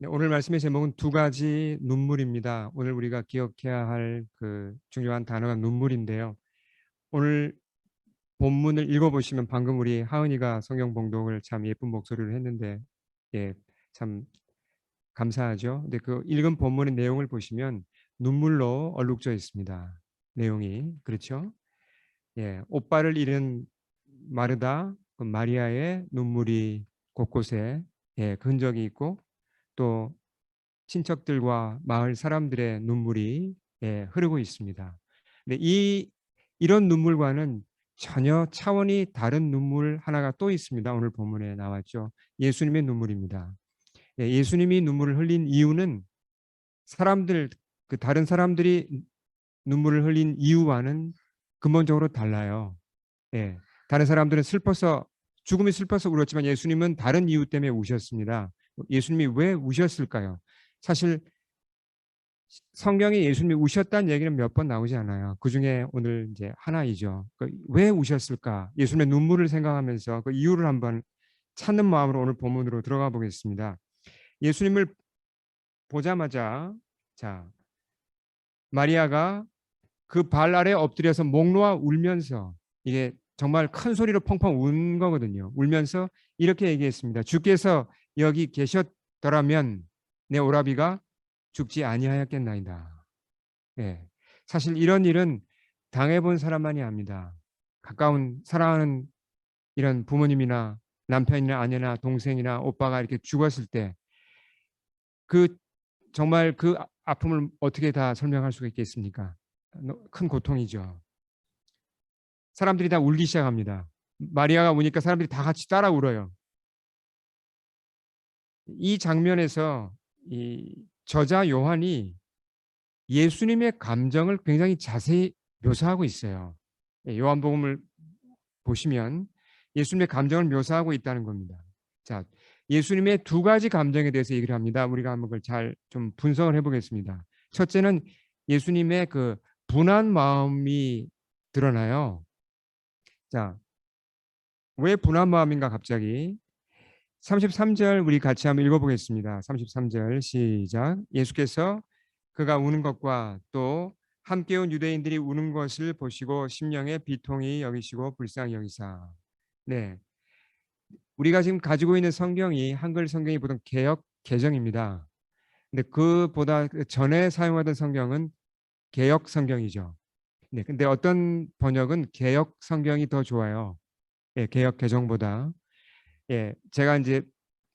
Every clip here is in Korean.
네, 오늘 말씀의 제목은 두 가지 눈물입니다. 오늘 우리가 기억해야 할 그 중요한 단어가 눈물인데요. 오늘 본문을 읽어보시면 방금 우리 하은이가 성경 봉독을 참 예쁜 목소리로 했는데, 예, 참 감사하죠. 근데 그 읽은 본문의 내용을 보시면 눈물로 얼룩져 있습니다. 내용이 그렇죠? 예, 오빠를 잃은 마르다, 그 마리아의 눈물이 곳곳에 그 흔적이 있고, 또 친척들과 마을 사람들의 눈물이 흐르고 있습니다. 근데 이런 눈물과는 전혀 차원이 다른 눈물 하나가 또 있습니다. 오늘 본문에 나왔죠. 예수님의 눈물입니다. 예수님이 눈물을 흘린 이유는 사람들, 그 다른 사람들이 눈물을 흘린 이유와는 근본적으로 달라요. 예. 다른 사람들은 슬퍼서 죽음이 슬퍼서 울었지만 예수님은 다른 이유 때문에 우셨습니다. 예수님이 왜 우셨을까요? 사실 성경에 예수님이 우셨다는 얘기는 몇 번 나오지 않아요. 그 중에 오늘 이제 하나이죠. 왜 우셨을까? 예수님의 눈물을 생각하면서 그 이유를 한번 찾는 마음으로 오늘 본문으로 들어가 보겠습니다. 예수님을 보자마자 자 마리아가 그 발 아래 엎드려서 목 놓아 울면서 이게 정말 큰 소리로 펑펑 운 거거든요. 울면서 이렇게 얘기했습니다. 주께서 여기 계셨더라면 내 오라비가 죽지 아니하였겠나이다. 예. 사실 이런 일은 당해본 사람만이 압니다. 가까운 사랑하는 이런 부모님이나 남편이나 아내나 동생이나 오빠가 이렇게 죽었을 때 그 정말 그 아픔을 어떻게 다 설명할 수가 있겠습니까? 큰 고통이죠. 사람들이 다 울기 시작합니다. 마리아가 우니까 사람들이 다 같이 따라 울어요. 이 장면에서 이 저자 요한이 예수님의 감정을 굉장히 자세히 묘사하고 있어요. 요한복음을 보시면 예수님의 감정을 묘사하고 있다는 겁니다. 자, 예수님의 두 가지 감정에 대해서 얘기를 합니다. 우리가 한번 그걸 잘 좀 분석을 해보겠습니다. 첫째는 예수님의 그 분한 마음이 드러나요. 자, 왜 분한 마음인가 갑자기? 33절 우리 같이 한번 읽어보겠습니다. 33절 시작. 예수께서 그가 우는 것과 또 함께 온 유대인들이 우는 것을 보시고 심령에 비통히 여기시고 불쌍히 여기사. 네, 우리가 지금 가지고 있는 성경이 한글 성경이 보통 개역 개정입니다. 근데 그보다 전에 사용하던 성경은 개역 성경이죠. 네, 근데 어떤 번역은 개역 성경이 더 좋아요. 예, 개역 개정보다. 예, 제가 이제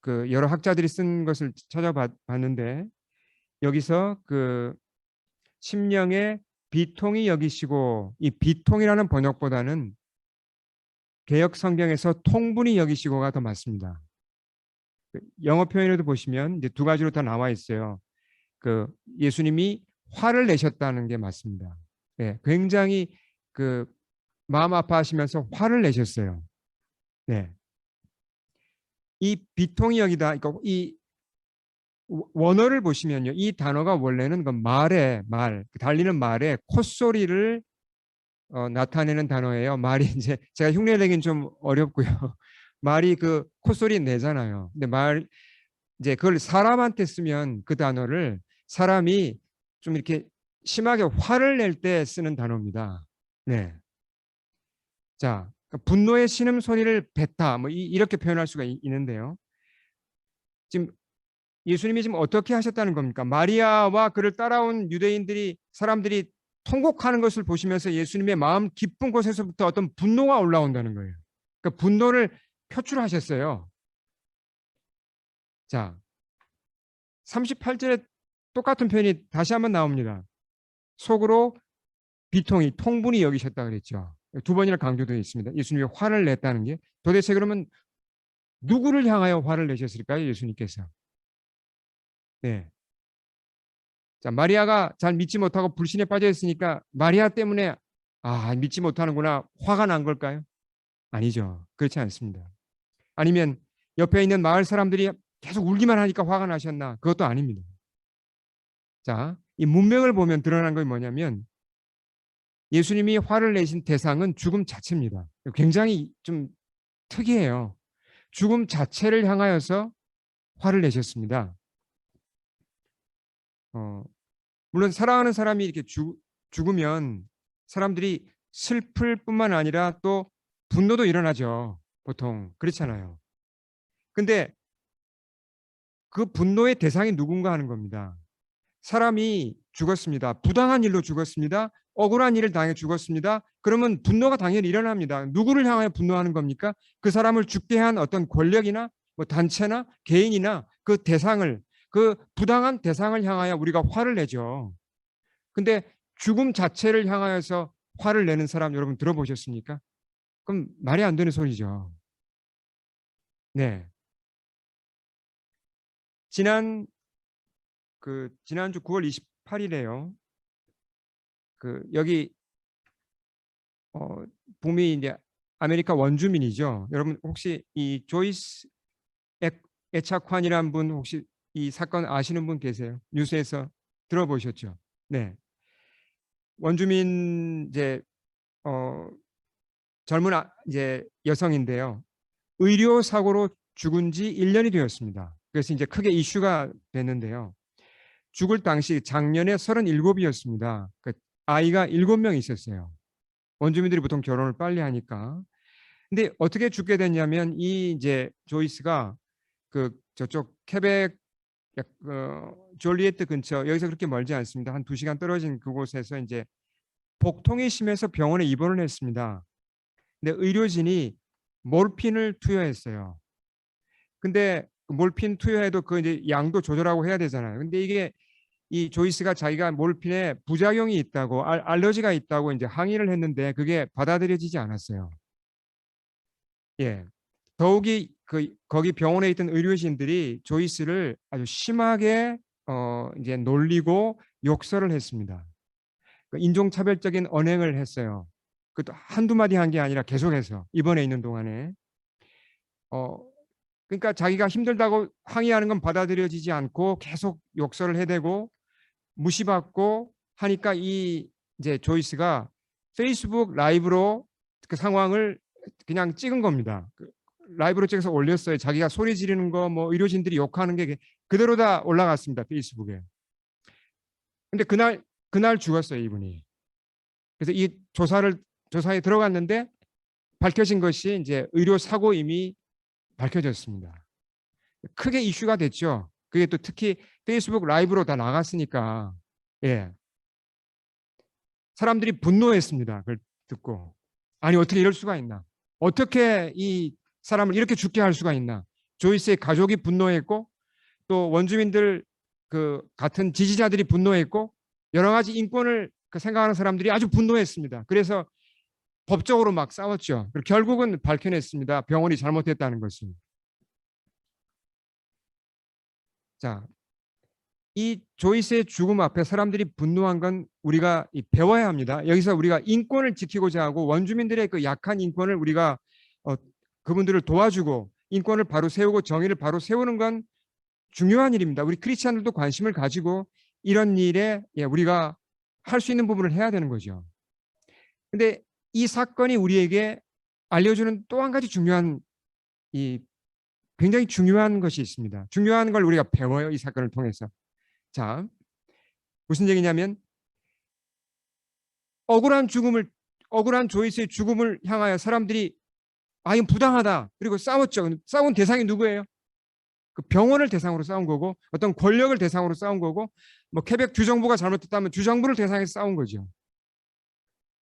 그 여러 학자들이 쓴 것을 찾아봤는데 여기서 그 심령의 비통이 여기시고 이 비통이라는 번역보다는 개역 성경에서 통분이 여기시고가 더 맞습니다. 영어 표현에도 보시면 이제 두 가지로 다 나와 있어요. 그 예수님이 화를 내셨다는 게 맞습니다. 예, 굉장히 그 마음 아파하시면서 화를 내셨어요. 네. 이 비통이 여기다, 그러니까 이 원어를 보시면요, 이 단어가 원래는 그 말, 달리는 말의 콧소리를 나타내는 단어예요. 말이 이제 제가 흉내내긴 좀 어렵고요. 말이 그 콧소리 내잖아요. 근데 이제 그걸 사람한테 쓰면 그 단어를 사람이 좀 이렇게 심하게 화를 낼 때 쓰는 단어입니다. 네. 자, 그러니까 분노의 신음소리를 뱉다, 뭐 이렇게 표현할 수가 있는데요. 지금 예수님이 지금 어떻게 하셨다는 겁니까? 마리아와 그를 따라온 유대인들이 사람들이 통곡하는 것을 보시면서 예수님의 마음 깊은 곳에서부터 어떤 분노가 올라온다는 거예요. 그러니까 분노를 표출하셨어요. 자, 38절에 똑같은 표현이 다시 한번 나옵니다. 속으로 비통이 통분이 여기셨다 그랬죠. 두 번이나 강조되어 있습니다. 예수님이 화를 냈다는 게 도대체 그러면 누구를 향하여 화를 내셨을까요? 예수님께서. 네. 자, 마리아가 잘 믿지 못하고 불신에 빠져 있으니까 마리아 때문에 믿지 못하는구나 화가 난 걸까요? 아니죠. 그렇지 않습니다. 아니면 옆에 있는 마을 사람들이 계속 울기만 하니까 화가 나셨나? 그것도 아닙니다. 자, 이 문맥을 보면 드러난 건 뭐냐면 예수님이 화를 내신 대상은 죽음 자체입니다. 굉장히 좀 특이해요. 죽음 자체를 향하여서 화를 내셨습니다. 물론 사랑하는 사람이 이렇게 죽으면 사람들이 슬플 뿐만 아니라 또 분노도 일어나죠. 보통 그렇잖아요. 근데 그 분노의 대상이 누군가 하는 겁니다. 사람이 죽었습니다. 부당한 일로 죽었습니다. 억울한 일을 당해 죽었습니다. 그러면 분노가 당연히 일어납니다. 누구를 향하여 분노하는 겁니까? 그 사람을 죽게 한 어떤 권력이나 뭐 단체나 개인이나 그 대상을, 그 부당한 대상을 향하여 우리가 화를 내죠. 근데 죽음 자체를 향하여서 화를 내는 사람 여러분 들어보셨습니까? 그럼 말이 안 되는 소리죠. 네. 지난주 9월 28일에요. 여기 봄이 이제 아메리카 원주민이죠. 여러분 혹시 이 조이스 에차콴이라는 분 혹시 이 사건 아시는 분 계세요? 뉴스에서 들어보셨죠? 네. 원주민 이제 젊은 이제 여성인데요. 의료 사고로 죽은 지 1년이 되었습니다. 그래서 이제 크게 이슈가 됐는데요. 죽을 당시 작년에 37이었습니다. 아이가 7명 있었어요. 원주민들이 보통 결혼을 빨리 하니까. 근데 어떻게 죽게 됐냐면 이 이제 조이스가 저쪽 케벡 졸리에트 근처 여기서 그렇게 멀지 않습니다. 한 2시간 떨어진 그곳에서 이제 복통이 심해서 병원에 입원을 했습니다. 근데 의료진이 몰핀을 투여했어요. 근데 몰핀 투여해도 그 이제 양도 조절하고 해야 되잖아요. 근데 이게 이 조이스가 자기가 몰핀에 부작용이 있다고 알러지가 있다고 이제 항의를 했는데 그게 받아들여지지 않았어요. 예. 더욱이 거기 병원에 있던 의료진들이 조이스를 아주 심하게 이제 놀리고 욕설을 했습니다. 인종차별적인 언행을 했어요. 그것도 한두 마디 한 게 아니라 계속해서 입원해 있는 동안에 어, 그러니까 자기가 힘들다고 항의하는 건 받아들여지지 않고 계속 욕설을 해대고 무시받고 하니까 이 이제 조이스가 페이스북 라이브로 그 상황을 그냥 찍은 겁니다. 라이브로 찍어서 올렸어요. 자기가 소리 지르는 거, 뭐 의료진들이 욕하는 게 그대로 다 올라갔습니다. 페이스북에. 근데 그날 죽었어요, 이분이. 그래서 이 조사에 들어갔는데 밝혀진 것이 이제 의료 사고임이 밝혀졌습니다. 크게 이슈가 됐죠. 그게 또 특히 페이스북 라이브로 다 나갔으니까 예. 사람들이 분노했습니다. 그걸 듣고 아니 어떻게 이럴 수가 있나? 어떻게 이 사람을 이렇게 죽게 할 수가 있나? 조이스의 가족이 분노했고 또 원주민들 같은 지지자들이 분노했고 여러 가지 인권을 생각하는 사람들이 아주 분노했습니다. 그래서 법적으로 막 싸웠죠. 결국은 밝혀냈습니다. 병원이 잘못했다는 것을. 자, 이 조이스의 죽음 앞에 사람들이 분노한 건 우리가 배워야 합니다. 여기서 우리가 인권을 지키고자 하고 원주민들의 그 약한 인권을 우리가 그분들을 도와주고 인권을 바로 세우고 정의를 바로 세우는 건 중요한 일입니다. 우리 크리스찬들도 관심을 가지고 이런 일에 우리가 할 수 있는 부분을 해야 되는 거죠. 근데 이 사건이 우리에게 알려주는 또 한 가지 굉장히 중요한 것이 있습니다. 중요한 걸 우리가 배워요. 이 사건을 통해서. 자, 무슨 얘기냐면 억울한 조이스의 죽음을 향하여 사람들이 이건 부당하다. 그리고 싸웠죠. 싸운 대상이 누구예요? 그 병원을 대상으로 싸운 거고 어떤 권력을 대상으로 싸운 거고 뭐 케벡 주정부가 잘못했다면 주정부를 대상해서 싸운 거죠.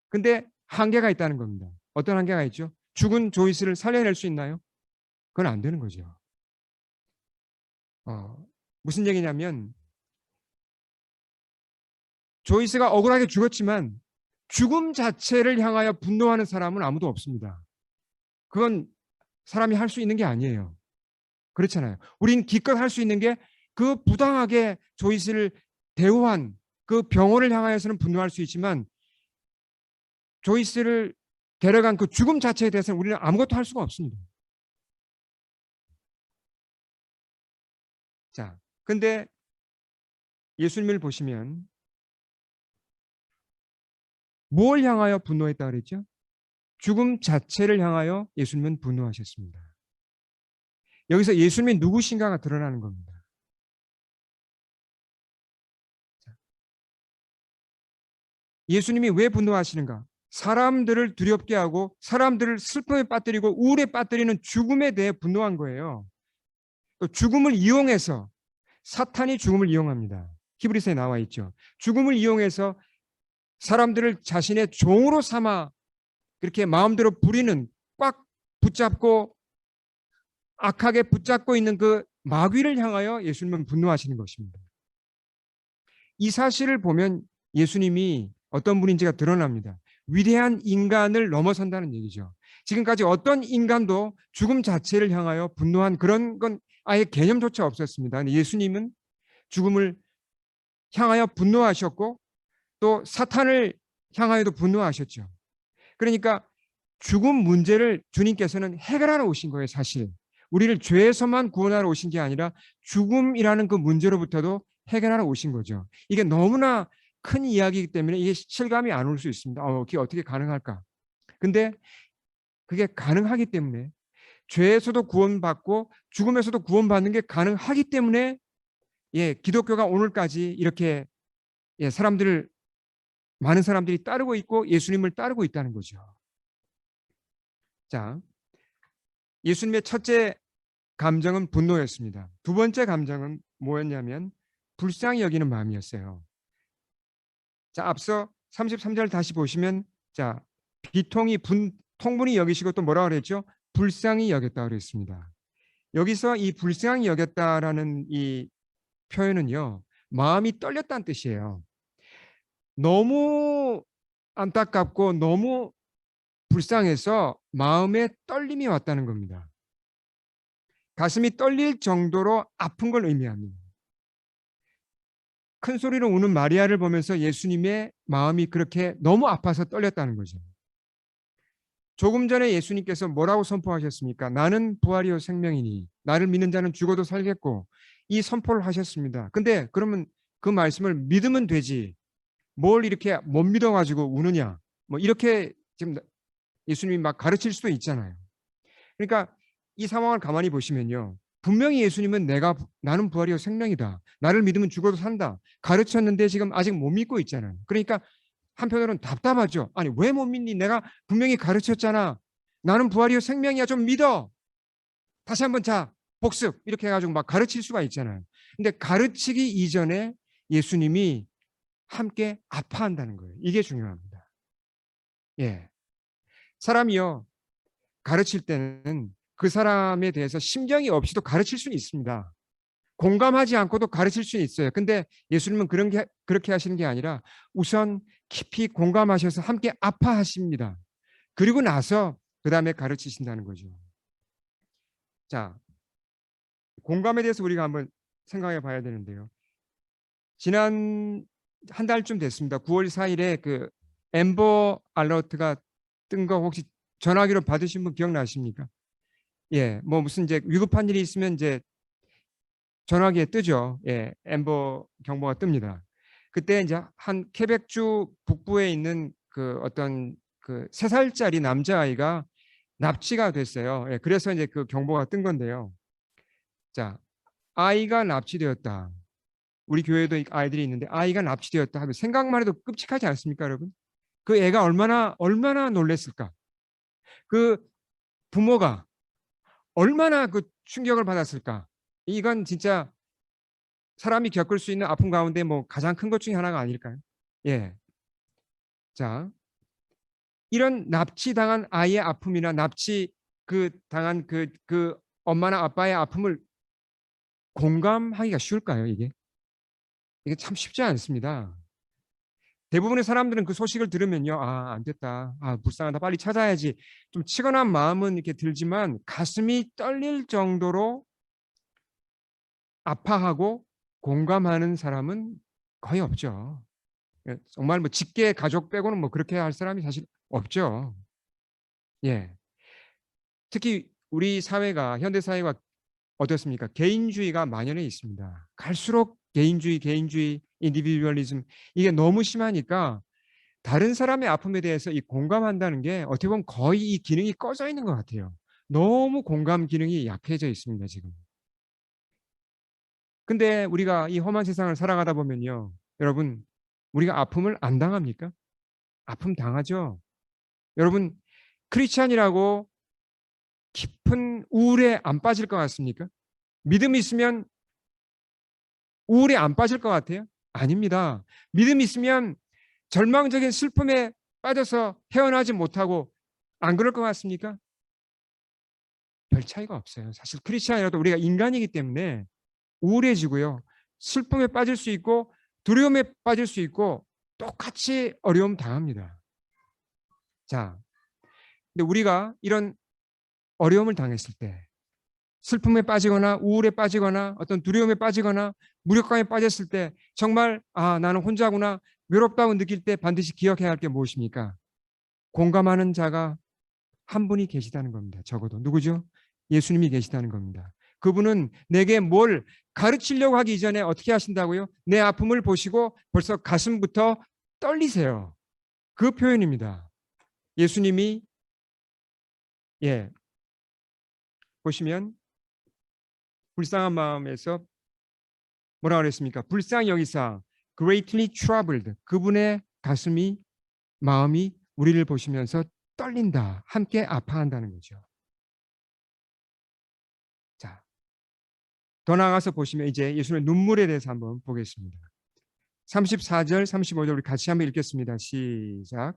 근데 한계가 있다는 겁니다. 어떤 한계가 있죠? 죽은 조이스를 살려낼 수 있나요? 그건 안 되는 거죠. 무슨 얘기냐면 조이스가 억울하게 죽었지만 죽음 자체를 향하여 분노하는 사람은 아무도 없습니다. 그건 사람이 할 수 있는 게 아니에요. 그렇잖아요. 우린 기껏 할 수 있는 게 그 부당하게 조이스를 대우한 그 병원을 향하여서는 분노할 수 있지만 조이스를 데려간 그 죽음 자체에 대해서는 우리는 아무것도 할 수가 없습니다. 자, 근데 예수님을 보시면 뭘 향하여 분노했다 그랬죠? 죽음 자체를 향하여 예수님은 분노하셨습니다. 여기서 예수님이 누구신가가 드러나는 겁니다. 예수님이 왜 분노하시는가? 사람들을 두렵게 하고 사람들을 슬픔에 빠뜨리고 우울에 빠뜨리는 죽음에 대해 분노한 거예요. 또 죽음을 이용해서 사탄이 죽음을 이용합니다. 히브리서에 나와 있죠. 죽음을 이용해서 사람들을 자신의 종으로 삼아 그렇게 마음대로 부리는, 꽉 붙잡고 악하게 붙잡고 있는 그 마귀를 향하여 예수님은 분노하시는 것입니다. 이 사실을 보면 예수님이 어떤 분인지가 드러납니다. 위대한 인간을 넘어선다는 얘기죠. 지금까지 어떤 인간도 죽음 자체를 향하여 분노한 그런 건 아예 개념조차 없었습니다. 근데 예수님은 죽음을 향하여 분노하셨고 또 사탄을 향하여도 분노하셨죠. 그러니까 죽음 문제를 주님께서는 해결하러 오신 거예요, 사실. 우리를 죄에서만 구원하러 오신 게 아니라 죽음이라는 그 문제로부터도 해결하러 오신 거죠. 이게 너무나 큰 이야기이기 때문에 이게 실감이 안 올 수 있습니다. 그게 어떻게 가능할까? 근데 그게 가능하기 때문에 죄에서도 구원받고 죽음에서도 구원받는 게 가능하기 때문에 기독교가 오늘까지 이렇게 사람들을 많은 사람들이 따르고 있고 예수님을 따르고 있다는 거죠. 자, 예수님의 첫째 감정은 분노였습니다. 두 번째 감정은 뭐였냐면 불쌍히 여기는 마음이었어요. 자, 앞서 33절 다시 보시면 자, 비통이 통분히 여기시고 또 뭐라고 그랬죠? 불쌍히 여겼다고 그랬습니다. 여기서 이 불쌍히 여겼다라는 이 표현은요. 마음이 떨렸다는 뜻이에요. 너무 안타깝고 너무 불쌍해서 마음에 떨림이 왔다는 겁니다. 가슴이 떨릴 정도로 아픈 걸 의미합니다. 큰 소리로 우는 마리아를 보면서 예수님의 마음이 그렇게 너무 아파서 떨렸다는 거죠. 조금 전에 예수님께서 뭐라고 선포하셨습니까? 나는 부활이요 생명이니 나를 믿는 자는 죽어도 살겠고, 이 선포를 하셨습니다. 근데 그러면 그 말씀을 믿으면 되지 뭘 이렇게 못 믿어가지고 우느냐, 뭐 이렇게 지금 예수님이 막 가르칠 수도 있잖아요. 그러니까 이 상황을 가만히 보시면요, 분명히 예수님은 나는 부활이요 생명이다, 나를 믿으면 죽어도 산다 가르쳤는데 지금 아직 못 믿고 있잖아요. 그러니까 한편으로는 답답하죠. 아니 왜 못 믿니? 내가 분명히 가르쳤잖아. 나는 부활이요 생명이야. 좀 믿어. 다시 한번 자 복습 이렇게 해가지고 막 가르칠 수가 있잖아요. 근데 가르치기 이전에 예수님이 함께 아파한다는 거예요. 이게 중요합니다. 예, 사람이요 가르칠 때는 그 사람에 대해서 심정이 없이도 가르칠 수는 있습니다. 공감하지 않고도 가르칠 수 있어요. 근데 예수님은 그렇게 하시는 게 아니라 우선 깊이 공감하셔서 함께 아파하십니다. 그리고 나서 그 다음에 가르치신다는 거죠. 자, 공감에 대해서 우리가 한번 생각해 봐야 되는데요. 지난 한 달쯤 됐습니다. 9월 4일에 그 엠버 알러트가 뜬 거 혹시 전화기로 받으신 분 기억나십니까? 예, 뭐 무슨 이제 위급한 일이 있으면 이제 전화기에 뜨죠. 예, 엠버 경보가 뜹니다. 그때 이제 한 케벡주 북부에 있는 그 어떤 그 3살짜리 남자아이가 납치가 됐어요. 예, 그래서 이제 그 경보가 뜬 건데요. 자, 아이가 납치되었다. 우리 교회도 아이들이 있는데 아이가 납치되었다 하면 생각만 해도 끔찍하지 않습니까, 여러분? 그 애가 얼마나 놀랬을까? 그 부모가 얼마나 그 충격을 받았을까? 이건 진짜 사람이 겪을 수 있는 아픔 가운데 뭐 가장 큰 것 중에 하나가 아닐까요? 예. 자, 이런 납치당한 아이의 아픔이나 납치 당한 그 엄마나 아빠의 아픔을 공감하기가 쉬울까요, 이게? 이게 참 쉽지 않습니다. 대부분의 사람들은 그 소식을 들으면요, 안 됐다. 불쌍하다. 빨리 찾아야지. 좀 치근한 마음은 이렇게 들지만 가슴이 떨릴 정도로 아파하고 공감하는 사람은 거의 없죠. 정말 뭐 직계 가족 빼고는 뭐 그렇게 할 사람이 사실 없죠. 예. 특히 우리 사회가 현대 사회가 어떻습니까? 개인주의가 만연해 있습니다. 갈수록 개인주의, 인디비듀얼리즘 이게 너무 심하니까 다른 사람의 아픔에 대해서 이 공감한다는 게 어떻게 보면 거의 이 기능이 꺼져 있는 것 같아요. 너무 공감 기능이 약해져 있습니다, 지금. 근데 우리가 이 험한 세상을 살아가다 보면요, 여러분, 우리가 아픔을 안 당합니까? 아픔 당하죠. 여러분 크리스찬이라고 깊은 우울에 안 빠질 것 같습니까? 믿음이 있으면 우울에 안 빠질 것 같아요? 아닙니다. 믿음이 있으면 절망적인 슬픔에 빠져서 헤어나지 못하고 안 그럴 것 같습니까? 별 차이가 없어요. 사실 크리스찬이라도 우리가 인간이기 때문에 우울해지고요. 슬픔에 빠질 수 있고 두려움에 빠질 수 있고 똑같이 어려움 당합니다. 자, 근데 우리가 이런 어려움을 당했을 때 슬픔에 빠지거나 우울에 빠지거나 어떤 두려움에 빠지거나 무력감에 빠졌을 때 정말 나는 혼자구나 외롭다고 느낄 때 반드시 기억해야 할 게 무엇입니까? 공감하는 자가 한 분이 계시다는 겁니다. 적어도 누구죠? 예수님이 계시다는 겁니다. 그분은 내게 뭘 가르치려고 하기 이전에 어떻게 하신다고요? 내 아픔을 보시고 벌써 가슴부터 떨리세요. 그 표현입니다. 예수님이 보시면 불쌍한 마음에서 뭐라 그랬습니까? 불쌍히 여기사 greatly troubled. 그분의 가슴이 마음이 우리를 보시면서 떨린다. 함께 아파한다는 거죠. 자, 더 나아가서 보시면 이제 예수님의 눈물에 대해서 한번 보겠습니다. 34절, 35절 우리 같이 한번 읽겠습니다. 시작.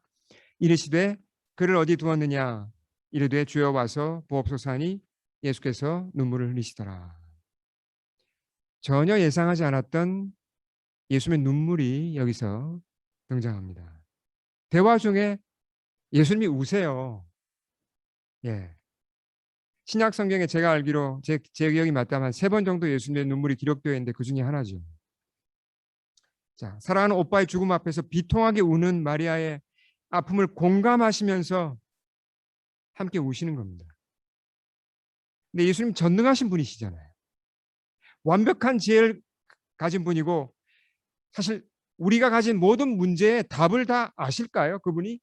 이르시되 그를 어디 두었느냐? 이르되 주여 와서 보옵소서 하니 예수께서 눈물을 흘리시더라. 전혀 예상하지 않았던 예수님의 눈물이 여기서 등장합니다. 대화 중에 예수님이 우세요. 예. 신약 성경에 제가 알기로 제 기억이 맞다면 한 3번 정도 예수님의 눈물이 기록되어 있는데 그 중에 하나죠. 자, 사랑하는 오빠의 죽음 앞에서 비통하게 우는 마리아의 아픔을 공감하시면서 함께 우시는 겁니다. 근데 예수님 전능하신 분이시잖아요. 완벽한 지혜를 가진 분이고 사실 우리가 가진 모든 문제의 답을 다 아실까요? 그분이?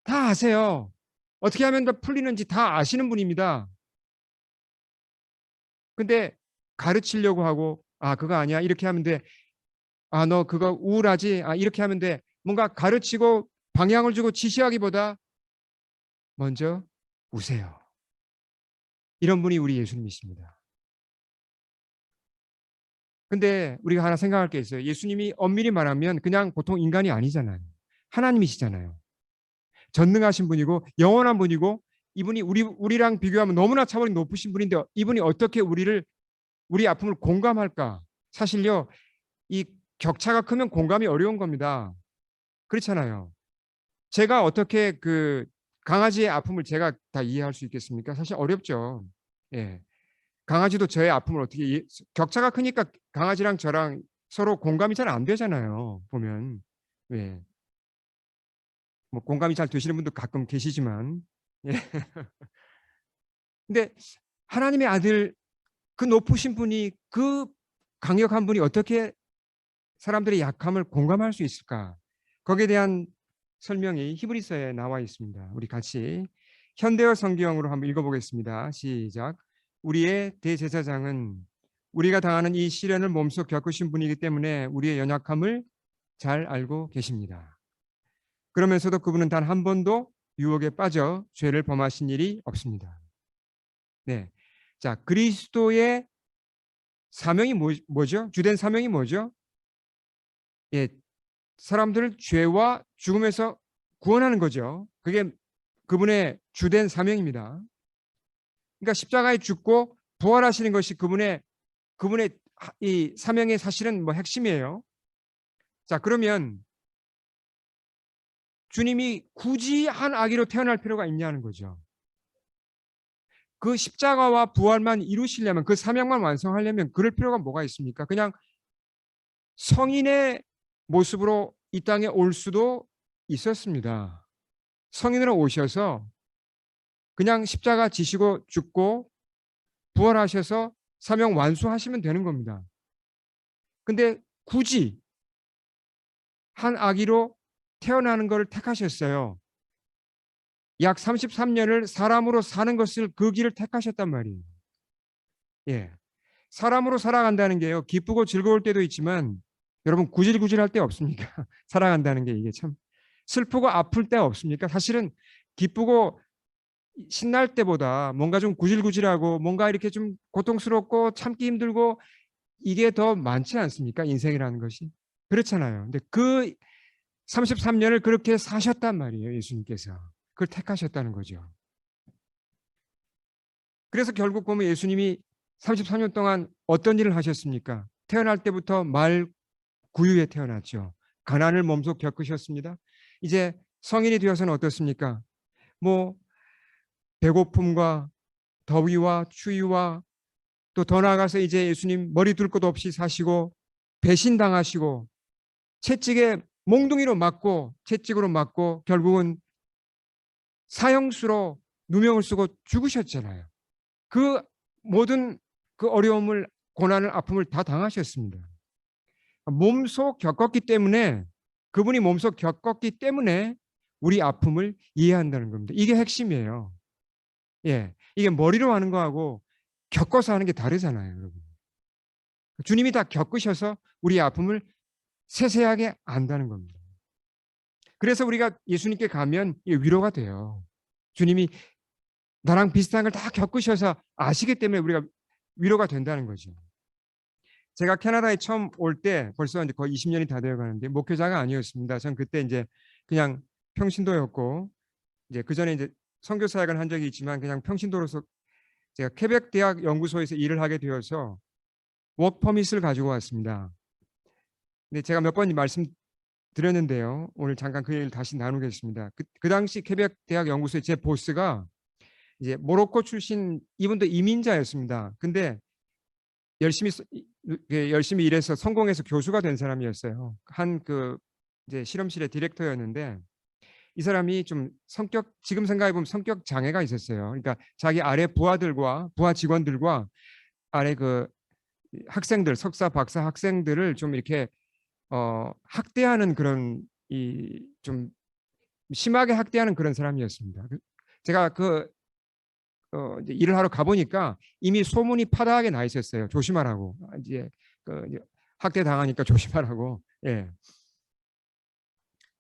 다 아세요. 어떻게 하면 더 풀리는지 다 아시는 분입니다. 근데 가르치려고 하고 그거 아니야. 이렇게 하면 돼. 너 그거 우울하지? 이렇게 하면 돼. 뭔가 가르치고 방향을 주고 지시하기보다 먼저 우세요. 이런 분이 우리 예수님이십니다. 근데 우리가 하나 생각할 게 있어요. 예수님이 엄밀히 말하면 그냥 보통 인간이 아니잖아요. 하나님이시잖아요. 전능하신 분이고 영원한 분이고 이분이 우리랑 비교하면 너무나 차원이 높으신 분인데 이분이 어떻게 우리 아픔을 공감할까? 사실요. 이 격차가 크면 공감이 어려운 겁니다. 그렇잖아요. 제가 어떻게 그 강아지의 아픔을 제가 다 이해할 수 있겠습니까? 사실 어렵죠. 예. 강아지도 저의 아픔을 어떻게 격차가 크니까 강아지랑 저랑 서로 공감이 잘 안 되잖아요. 보면. 예. 뭐 공감이 잘 되시는 분도 가끔 계시지만. 예. 근데 하나님의 아들 그 높으신 분이 그 강력한 분이 어떻게 사람들의 약함을 공감할 수 있을까? 거기에 대한 설명이 히브리서에 나와 있습니다. 우리 같이 현대어 성경으로 한번 읽어보겠습니다. 시작. 우리의 대제사장은 우리가 당하는 이 시련을 몸소 겪으신 분이기 때문에 우리의 연약함을 잘 알고 계십니다. 그러면서도 그분은 단 한 번도 유혹에 빠져 죄를 범하신 일이 없습니다. 네. 자, 그리스도의 사명이 뭐죠? 주된 사명이 뭐죠? 예, 사람들을 죄와 죽음에서 구원하는 거죠. 그게 그분의 주된 사명입니다. 그러니까 십자가에 죽고 부활하시는 것이 그분의 이 사명의 사실은 뭐 핵심이에요. 자, 그러면 주님이 굳이 한 아기로 태어날 필요가 있냐는 거죠. 그 십자가와 부활만 이루시려면 그 사명만 완성하려면 그럴 필요가 뭐가 있습니까? 그냥 성인의 모습으로 이 땅에 올 수도 있었습니다. 성인으로 오셔서 그냥 십자가 지시고 죽고 부활하셔서 사명 완수하시면 되는 겁니다. 근데 굳이 한 아기로 태어나는 것을 택하셨어요. 약 33년을 사람으로 사는 것을 그 길을 택하셨단 말이에요. 예. 사람으로 살아간다는 게요. 기쁘고 즐거울 때도 있지만 여러분 구질구질할 때 없습니까? 살아간다는 게 이게 참 슬프고 아플 때 없습니까? 사실은 기쁘고 신날 때보다 뭔가 좀 구질구질하고 뭔가 이렇게 좀 고통스럽고 참기 힘들고 이게 더 많지 않습니까? 인생이라는 것이. 그렇잖아요. 근데 그 33년을 그렇게 사셨단 말이에요. 예수님께서. 그걸 택하셨다는 거죠. 그래서 결국 보면 예수님이 33년 동안 어떤 일을 하셨습니까? 태어날 때부터 말 구유에 태어났죠. 가난을 몸소 겪으셨습니다. 이제 성인이 되어서는 어떻습니까? 뭐 배고픔과 더위와 추위와 또 더 나아가서 이제 예수님 머리 둘 것 없이 사시고 배신당하시고 채찍에 몽둥이로 맞고 채찍으로 맞고 결국은 사형수로 누명을 쓰고 죽으셨잖아요. 그 모든 그 어려움을 고난을 아픔을 다 당하셨습니다. 몸소 겪었기 때문에 그분이 몸소 겪었기 때문에 우리 아픔을 이해한다는 겁니다. 이게 핵심이에요. 예, 이게 머리로 하는 거하고 겪어서 하는 게 다르잖아요, 여러분. 주님이 다 겪으셔서 우리 아픔을 세세하게 안다는 겁니다. 그래서 우리가 예수님께 가면 위로가 돼요. 주님이 나랑 비슷한 걸 다 겪으셔서 아시기 때문에 우리가 위로가 된다는 거죠. 제가 캐나다에 처음 올 때 벌써 이제 거의 20년이 다 되어 가는데 목회자가 아니었습니다. 전 그때 이제 그냥 평신도였고 이제 그 전에 이제 선교 사역을 한 적이 있지만 그냥 평신도로서 제가 케벡 대학 연구소에서 일을 하게 되어서 워크 퍼밋을 가지고 왔습니다. 근데 제가 몇 번 말씀드렸는데요. 오늘 잠깐 그 얘기를 다시 나누겠습니다. 그 당시 케벡 대학 연구소의 제 보스가 이제 모로코 출신 이분도 이민자였습니다. 근데 열심히 열심히 일해서 성공해서 교수가 된 사람이었어요. 한 그 이제 실험실의 디렉터였는데 이 사람이 좀 성격 지금 생각해 보면 성격 장애가 있었어요. 그러니까 자기 아래 부하들과 부하 직원들과 아래 그 학생들 석사 박사 학생들을 좀 이렇게 학대하는 그런 이 좀 심하게 학대하는 그런 사람이었습니다. 제가 이제 일을 하러 가보니까 이미 소문이 파다하게 나 있었어요. 조심하라고. 이제 학대 당하니까 조심하라고. 예.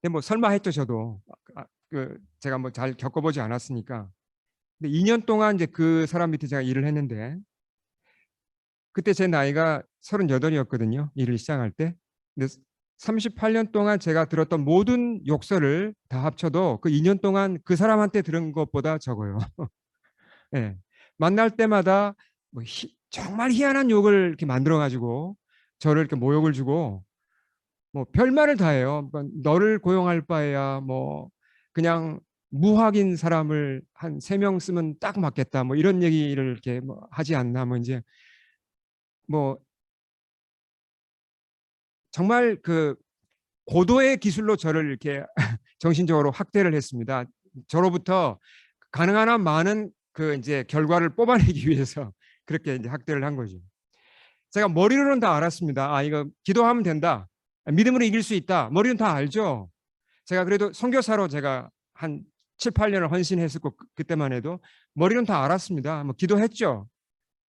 근데 뭐 설마 했죠 저도. 제가 뭐 잘 겪어보지 않았으니까. 근데 2년 동안 이제 그 사람 밑에 제가 일을 했는데 그때 제 나이가 38이었거든요. 일을 시작할 때. 근데 38년 동안 제가 들었던 모든 욕설을 다 합쳐도 그 2년 동안 그 사람한테 들은 것보다 적어요. 예. 만날 때마다 뭐 정말 희한한 욕을 이렇게 만들어 가지고 저를 이렇게 모욕을 주고 뭐 별말을 다 해요. 뭐 너를 고용할 바에야 뭐 그냥 무학인 사람을 한 3명 쓰면 딱 맞겠다. 뭐 이런 얘기를 이렇게 뭐 하지 않나 뭐 이제 뭐 정말 그 고도의 기술로 저를 이렇게 정신적으로 학대를 했습니다. 저로부터 가능한 한 많은 그 이제 결과를 뽑아내기 위해서 그렇게 이제 학대를 한 거죠. 제가 머리로는 다 알았습니다. 아, 이거 기도하면 된다. 믿음으로 이길 수 있다. 머리는 다 알죠. 제가 그래도 선교사로 제가 한 7, 8년을 헌신했었고 그때만 해도 머리는 다 알았습니다. 뭐 기도했죠.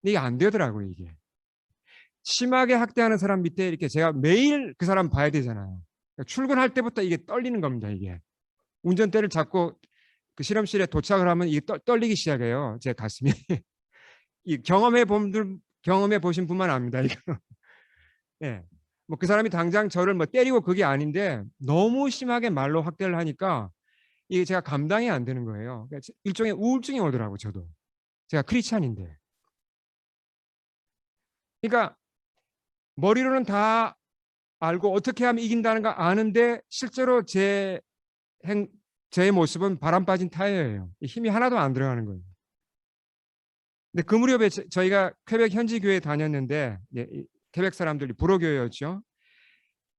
근데 이게 안 되더라고요, 이게. 심하게 학대하는 사람 밑에 이렇게 제가 매일 그 사람 봐야 되잖아요. 출근할 때부터 이게 떨리는 겁니다, 이게. 운전대를 잡고 그 실험실에 도착을 하면 이게 떨리기 시작해요. 제 가슴이. 이 경험해 보신 분만 압니다. 이거. 예. 뭐 그 사람이 당장 저를 뭐 때리고 그게 아닌데 너무 심하게 말로 학대를 하니까 이게 제가 감당이 안 되는 거예요. 그러니까 일종의 우울증이 오더라고 저도. 제가 크리스찬인데. 그러니까 머리로는 다 알고 어떻게 하면 이긴다는 거 아는데 실제로 제 모습은 바람 빠진 타이어예요. 힘이 하나도 안 들어가는 거예요. 근데 그 무렵에 저희가 퀘벡 현지 교회에 다녔는데 퀘벡 사람들이 불어교회였죠.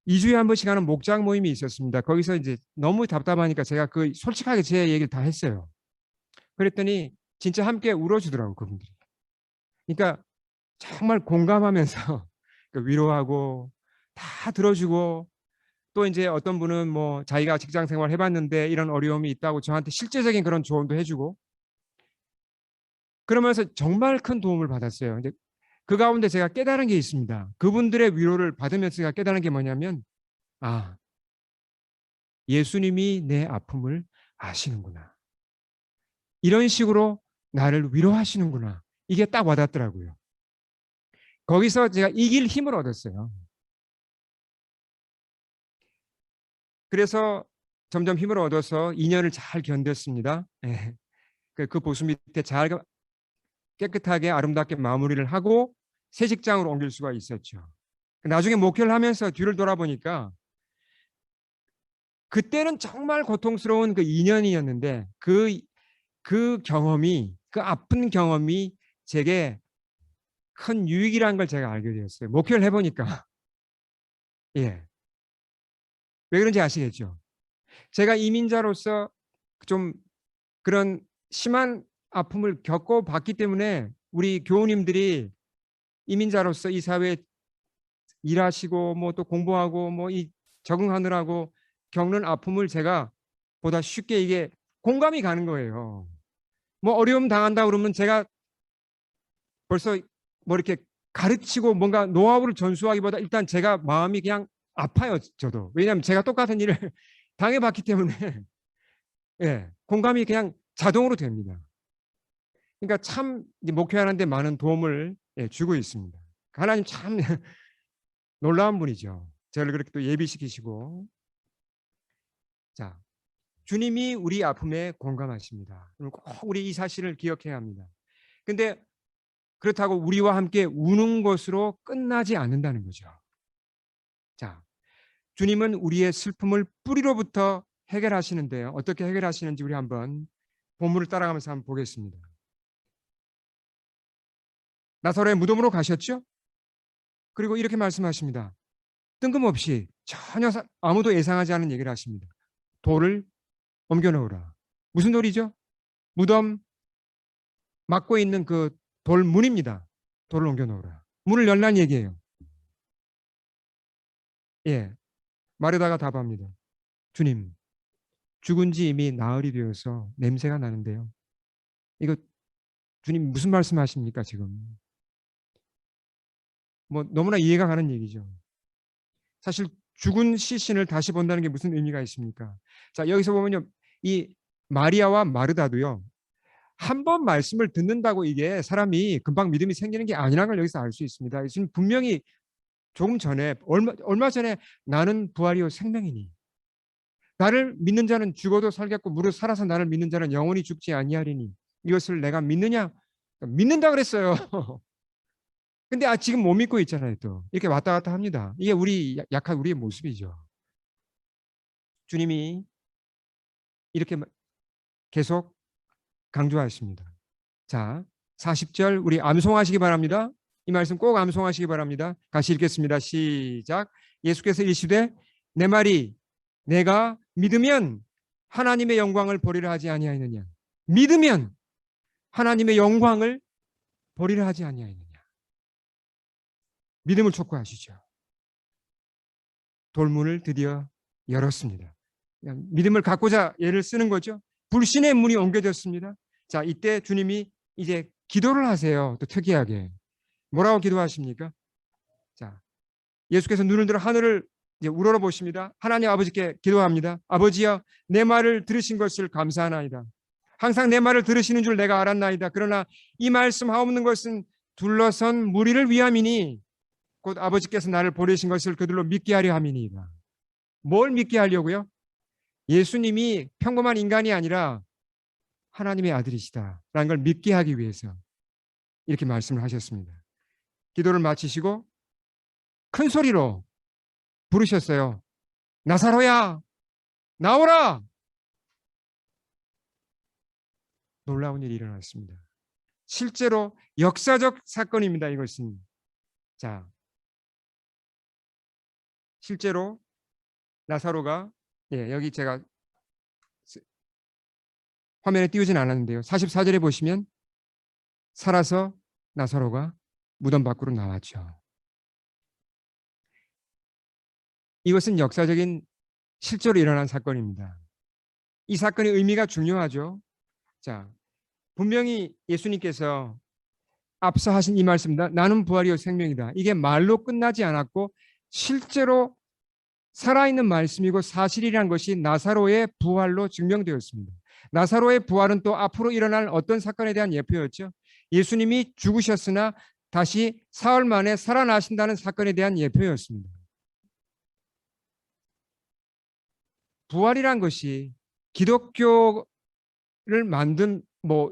2주에 한 번씩 하는 목장 모임이 있었습니다. 거기서 이제 너무 답답하니까 제가 그 솔직하게 제 얘기를 다 했어요. 그랬더니 진짜 함께 울어주더라고 그분들이. 그러니까 정말 공감하면서 위로하고 다 들어주고 또 이제 어떤 분은 뭐 자기가 직장 생활 해봤는데 이런 어려움이 있다고 저한테 실제적인 그런 조언도 해주고 그러면서 정말 큰 도움을 받았어요. 이제 그 가운데 제가 깨달은 게 있습니다. 그분들의 위로를 받으면서 제가 깨달은 게 뭐냐면 아 예수님이 내 아픔을 아시는구나. 이런 식으로 나를 위로하시는구나. 이게 딱 와닿더라고요. 거기서 제가 이길 힘을 얻었어요. 그래서 점점 힘을 얻어서 2년을 잘 견뎠습니다. 예. 그 보수 밑에 잘 깨끗하게 아름답게 마무리를 하고 새 직장으로 옮길 수가 있었죠. 나중에 목회를 하면서 뒤를 돌아보니까 그때는 정말 고통스러운 그 2년이었는데 그 경험이, 그 아픈 경험이 제게 큰 유익이라는 걸 제가 알게 되었어요. 목회를 해보니까. 예. 왜 그런지 아시겠죠? 제가 이민자로서 좀 그런 심한 아픔을 겪어봤기 때문에 우리 교우님들이 이민자로서 이 사회에 일하시고 뭐 또 공부하고 뭐 이 적응하느라고 겪는 아픔을 제가 보다 쉽게 이게 공감이 가는 거예요. 뭐 어려움 당한다 그러면 제가 벌써 뭐 이렇게 가르치고 뭔가 노하우를 전수하기보다 일단 제가 마음이 그냥 아파요, 저도. 왜냐하면 제가 똑같은 일을 당해봤기 때문에 예, 공감이 그냥 자동으로 됩니다. 그러니까 참 목회하는 데 많은 도움을 주고 있습니다. 하나님 참 놀라운 분이죠. 저를 그렇게 또 예비시키시고. 자, 주님이 우리 아픔에 공감하십니다. 꼭 우리 이 사실을 기억해야 합니다. 근데 그렇다고 우리와 함께 우는 것으로 끝나지 않는다는 거죠. 자, 주님은 우리의 슬픔을 뿌리로부터 해결하시는데요. 어떻게 해결하시는지 우리 한번 본문을 따라가면서 한번 보겠습니다. 나사로의 무덤으로 가셨죠? 그리고 이렇게 말씀하십니다. 뜬금없이 전혀 아무도 예상하지 않은 얘기를 하십니다. 돌을 옮겨 놓으라. 무슨 돌이죠? 무덤 막고 있는 그 돌문입니다. 돌을 옮겨 놓으라. 문을 열라는 얘기예요. 예. 마르다가 답합니다. 주님, 죽은 지 이미 나흘이 되어서 냄새가 나는데요. 이거 주님 무슨 말씀하십니까 지금? 뭐 너무나 이해가 가는 얘기죠. 사실 죽은 시신을 다시 본다는 게 무슨 의미가 있습니까? 자, 여기서 보면요. 이 마리아와 마르다도요. 한 번 말씀을 듣는다고 이게 사람이 금방 믿음이 생기는 게 아니라는 걸 여기서 알 수 있습니다. 지금 분명히 조금 전에 얼마 전에 나는 부활이요 생명이니 나를 믿는 자는 죽어도 살겠고 무릇 살아서 나를 믿는 자는 영원히 죽지 아니하리니 이것을 내가 믿느냐? 믿는다 그랬어요. 근데 지금 못 믿고 있잖아요. 또 이렇게 왔다 갔다 합니다. 이게 우리 약한 우리의 모습이죠. 주님이 이렇게 계속 강조하십니다. 자, 40절 우리 암송하시기 바랍니다. 이 말씀 꼭 암송하시기 바랍니다. 같이 읽겠습니다. 시작. 예수께서 이르시되 내 말이 내가 믿으면 하나님의 영광을 보리라 하지 아니하느냐. 믿으면 하나님의 영광을 보리라 하지 아니하느냐. 믿음을 촉구하시죠. 돌문을 드디어 열었습니다. 믿음을 갖고자 예를 쓰는 거죠. 불신의 문이 옮겨졌습니다. 자, 이때 주님이 이제 기도를 하세요. 또 특이하게. 뭐라고 기도하십니까? 자, 예수께서 눈을 들어 하늘을 이제 우러러 보십니다. 하나님 아버지께 기도합니다. 아버지여, 내 말을 들으신 것을 감사하나이다. 항상 내 말을 들으시는 줄 내가 알았나이다. 그러나 이 말씀 하옵는 것은 둘러선 무리를 위함이니 곧 아버지께서 나를 보내신 것을 그들로 믿게 하려 함이니이다. 뭘 믿게 하려고요? 예수님이 평범한 인간이 아니라 하나님의 아들이시다라는 걸 믿게 하기 위해서 이렇게 말씀을 하셨습니다. 기도를 마치시고 큰 소리로 부르셨어요. 나사로야, 나오라! 놀라운 일이 일어났습니다. 실제로 역사적 사건입니다. 이것은. 자, 실제로 나사로가 여기 제가 화면에 띄우진 않았는데요. 44절에 보시면 살아서 나사로가 무덤 밖으로 나왔죠. 이것은 역사적인 실제로 일어난 사건입니다. 이 사건의 의미가 중요하죠. 자, 분명히 예수님께서 앞서 하신 이 말씀입니다. 나는 부활이요 생명이다. 이게 말로 끝나지 않았고 실제로 살아있는 말씀이고 사실이라는 것이 나사로의 부활로 증명되었습니다. 나사로의 부활은 또 앞으로 일어날 어떤 사건에 대한 예표였죠. 예수님이 죽으셨으나 다시 사흘 만에 살아나신다는 사건에 대한 예표였습니다. 부활이란 것이 기독교를 만든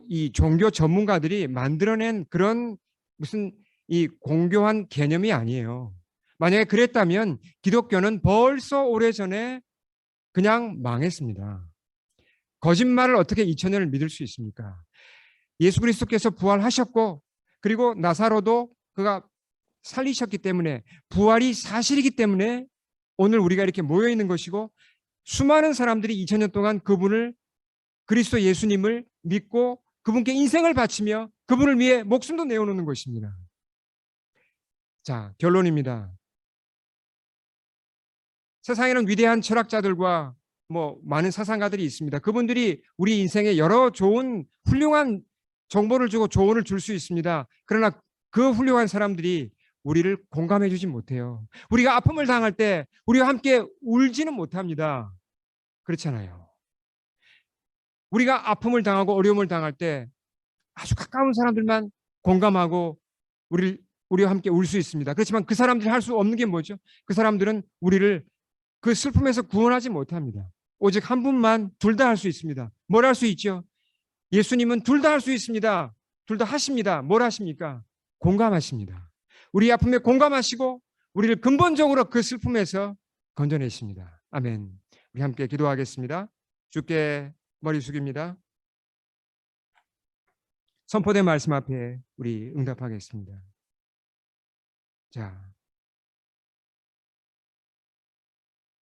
이 종교 전문가들이 만들어낸 그런 무슨 이 공교한 개념이 아니에요. 만약에 그랬다면 기독교는 벌써 오래전에 그냥 망했습니다. 거짓말을 어떻게 2000년을 믿을 수 있습니까? 예수 그리스도께서 부활하셨고 그리고 나사로도 그가 살리셨기 때문에 부활이 사실이기 때문에 오늘 우리가 이렇게 모여 있는 것이고 수많은 사람들이 2000년 동안 그분을 그리스도 예수님을 믿고 그분께 인생을 바치며 그분을 위해 목숨도 내어놓는 것입니다. 자, 결론입니다. 세상에는 위대한 철학자들과 많은 사상가들이 있습니다. 그분들이 우리 인생에 여러 좋은 훌륭한 정보를 주고 조언을 줄 수 있습니다. 그러나 그 훌륭한 사람들이 우리를 공감해 주지 못해요. 우리가 아픔을 당할 때 우리와 함께 울지는 못합니다. 그렇잖아요. 우리가 아픔을 당하고 어려움을 당할 때 아주 가까운 사람들만 공감하고 우리와 함께 울 수 있습니다. 그렇지만 그 사람들이 할 수 없는 게 뭐죠? 그 사람들은 우리를 그 슬픔에서 구원하지 못합니다. 오직 한 분만 둘 다 할 수 있습니다. 뭘 할 수 있죠? 예수님은 둘 다 할 수 있습니다. 둘 다 하십니다. 뭘 하십니까? 공감하십니다. 우리 아픔에 공감하시고 우리를 근본적으로 그 슬픔에서 건져내십니다. 아멘. 우리 함께 기도하겠습니다. 주께 머리 숙입니다. 선포된 말씀 앞에 우리 응답하겠습니다. 자,